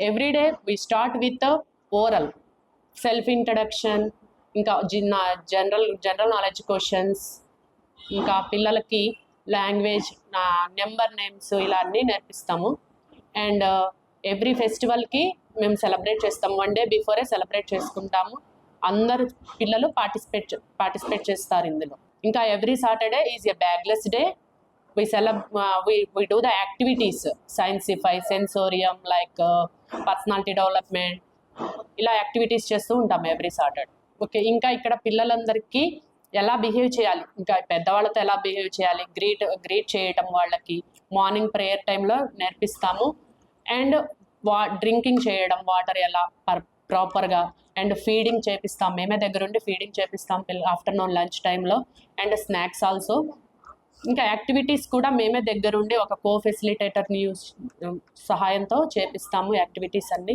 Everyday we start with oral self introduction, ఇంకా general knowledge questions, ఇంకా పిల్లలకి language, number names ఇలా అన్నీ నేర్పిస్తాము. అండ్ ఎవ్రీ ఫెస్టివల్కి మేము సెలబ్రేట్ చేస్తాము. 1 day బిఫోరే సెలబ్రేట్ చేసుకుంటాము. అందరు పిల్లలు పార్టిసిపేట్ చేస్తారు ఇందులో. ఇంకా every Saturday is a bagless day. we do the activities, Sciencify, Sensorium, like personality development, ఇలా యాక్టివిటీస్ చేస్తూ ఉంటాం ఎవ్రీ సాటర్డే. ఓకే, ఇంకా ఇక్కడ పిల్లలందరికీ ఎలా బిహేవ్ చేయాలి, ఇంకా పెద్దవాళ్ళతో ఎలా బిహేవ్ చేయాలి, గ్రీట్ చేయటం, వాళ్ళకి మార్నింగ్ ప్రేయర్ టైంలో నేర్పిస్తాము. అండ్ డ్రింకింగ్ చేయడం, వాటర్ ఎలా ప్రాపర్గా, అండ్ ఫీడింగ్ చేపిస్తాం, మేమే దగ్గరుండి ఫీడింగ్ చేపిస్తాం ఆఫ్టర్నూన్ లంచ్ టైంలో, అండ్ స్నాక్స్ ఆల్సో. ఇంకా యాక్టివిటీస్ కూడా మేమే దగ్గరుండి ఒక కో ఫెసిలిటేటర్ని సహాయంతో చేపిస్తాము యాక్టివిటీస్ అన్నీ.